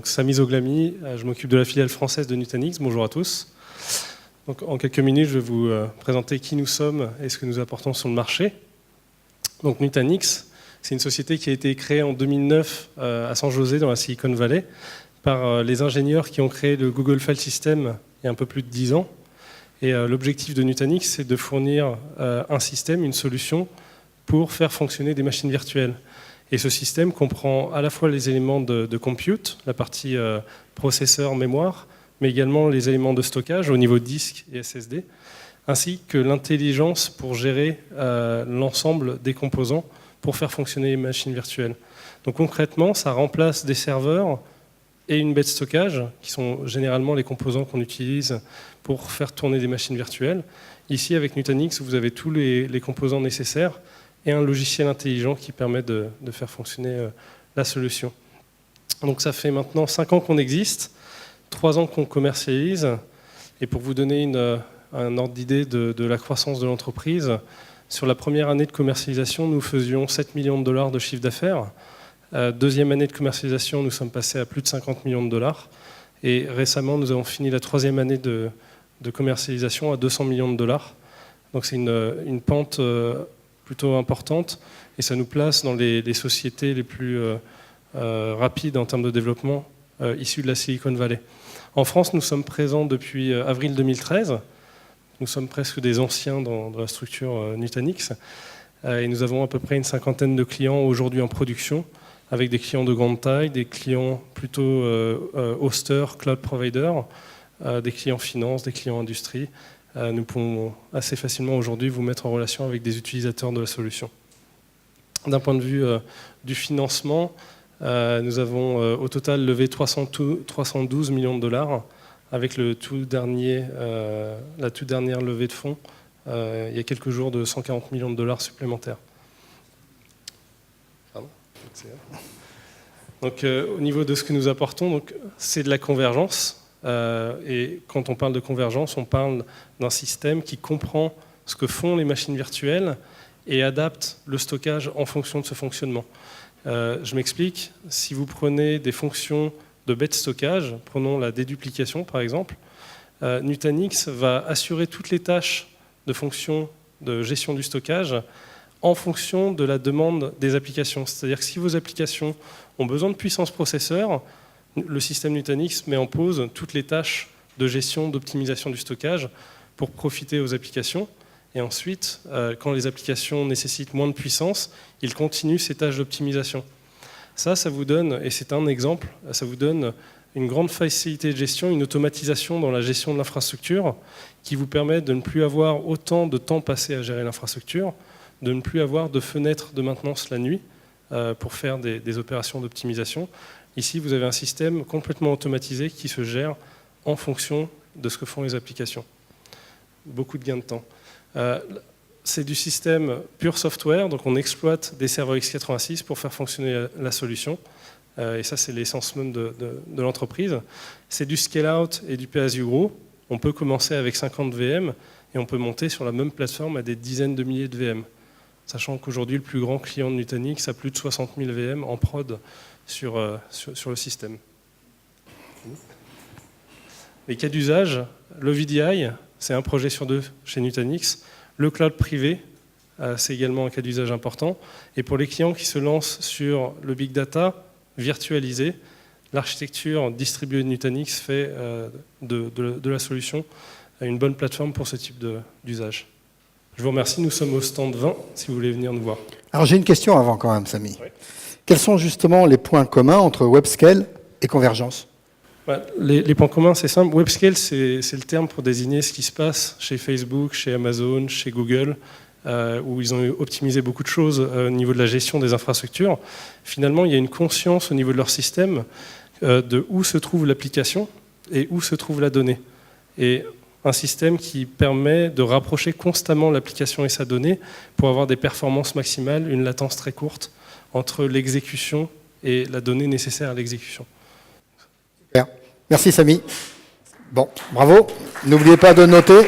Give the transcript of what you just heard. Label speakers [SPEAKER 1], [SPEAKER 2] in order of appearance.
[SPEAKER 1] Donc, Sami Zoglami, je m'occupe de la filiale française de Nutanix. Bonjour à tous. Donc, en quelques minutes, je vais vous présenter qui nous sommes et ce que nous apportons sur le marché. Donc, Nutanix, c'est une société qui a été créée en 2009 à San José, dans la Silicon Valley, par les ingénieurs qui ont créé le Google File System il y a un peu plus de 10 ans. Et l'objectif de Nutanix, c'est de fournir un système, une solution pour faire fonctionner des machines virtuelles. Et ce système comprend à la fois les éléments de compute, la partie processeur, mémoire, mais également les éléments de stockage au niveau disque et SSD, ainsi que l'intelligence pour gérer l'ensemble des composants pour faire fonctionner les machines virtuelles. Donc concrètement, ça remplace des serveurs et une baie de stockage, qui sont généralement les composants qu'on utilise pour faire tourner des machines virtuelles. Ici, avec Nutanix, vous avez tous les composants nécessaires et un logiciel intelligent qui permet de faire fonctionner la solution. Donc ça fait maintenant 5 ans qu'on existe, 3 ans qu'on commercialise, et pour vous donner un ordre d'idée de la croissance de l'entreprise, sur la première année de commercialisation, nous faisions 7 millions de dollars de chiffre d'affaires. Deuxième année de commercialisation, nous sommes passés à plus de 50 millions de dollars, et récemment, nous avons fini la 3e année de commercialisation à 200 millions de dollars. Donc c'est une pente plutôt importante, et ça nous place dans les sociétés les plus rapides en termes de développement issues de la Silicon Valley. En France, nous sommes présents depuis avril 2013. Nous sommes presque des anciens dans la structure Nutanix, et nous avons à peu près une 50aine de clients aujourd'hui en production, avec des clients de grande taille, des clients plutôt hoster, cloud provider, des clients finance, des clients industrie. Nous pouvons assez facilement aujourd'hui vous mettre en relation avec des utilisateurs de la solution. D'un point de vue du financement, nous avons au total levé 312 millions de dollars avec la toute dernière levée de fonds il y a quelques jours de 140 millions de dollars supplémentaires. Pardon. Donc, au niveau de ce que nous apportons, c'est de la convergence. Et quand on parle de convergence, on parle d'un système qui comprend ce que font les machines virtuelles et adapte le stockage en fonction de ce fonctionnement. Je m'explique, si vous prenez des fonctions de baies de stockage, prenons la déduplication par exemple, Nutanix va assurer toutes les tâches de fonctions de gestion du stockage en fonction de la demande des applications. C'est-à-dire que si vos applications ont besoin de puissance processeur, le système Nutanix met en pause toutes les tâches de gestion, d'optimisation du stockage pour profiter aux applications. Et ensuite, quand les applications nécessitent moins de puissance, il continue ces tâches d'optimisation. Ça vous donne, et c'est un exemple, ça vous donne une grande facilité de gestion, une automatisation dans la gestion de l'infrastructure qui vous permet de ne plus avoir autant de temps passé à gérer l'infrastructure, de ne plus avoir de fenêtres de maintenance la nuit pour faire des opérations d'optimisation. Ici, vous avez un système complètement automatisé qui se gère en fonction de ce que font les applications. Beaucoup de gains de temps. C'est du système pure software, donc on exploite des serveurs x86 pour faire fonctionner la solution. Et ça, c'est l'essence même de l'entreprise. C'est du scale-out et du pay-as-you-grow. On peut commencer avec 50 VM et on peut monter sur la même plateforme à des dizaines de milliers de VM. Sachant qu'aujourd'hui, le plus grand client de Nutanix a plus de 60 000 VM en prod sur le système. Les cas d'usage, le VDI, c'est un projet sur 2 chez Nutanix. Le cloud privé, c'est également un cas d'usage important. Et pour les clients qui se lancent sur le big data virtualisé, l'architecture distribuée de Nutanix fait de la solution une bonne plateforme pour ce type d'usage. Je vous remercie, nous sommes au stand 20, si vous voulez venir nous voir.
[SPEAKER 2] Alors j'ai une question avant quand même, Sami.
[SPEAKER 1] Oui.
[SPEAKER 2] Quels sont justement les points communs entre WebScale et Convergence ?
[SPEAKER 1] Les points communs, c'est simple. WebScale, c'est le terme pour désigner ce qui se passe chez Facebook, chez Amazon, chez Google, où ils ont optimisé beaucoup de choses au niveau de la gestion des infrastructures. Finalement, il y a une conscience au niveau de leur système de où se trouve l'application et où se trouve la donnée. Et un système qui permet de rapprocher constamment l'application et sa donnée pour avoir des performances maximales, une latence très courte entre l'exécution et la donnée nécessaire à l'exécution.
[SPEAKER 2] Super. Merci Sami. Bon, bravo. N'oubliez pas de noter.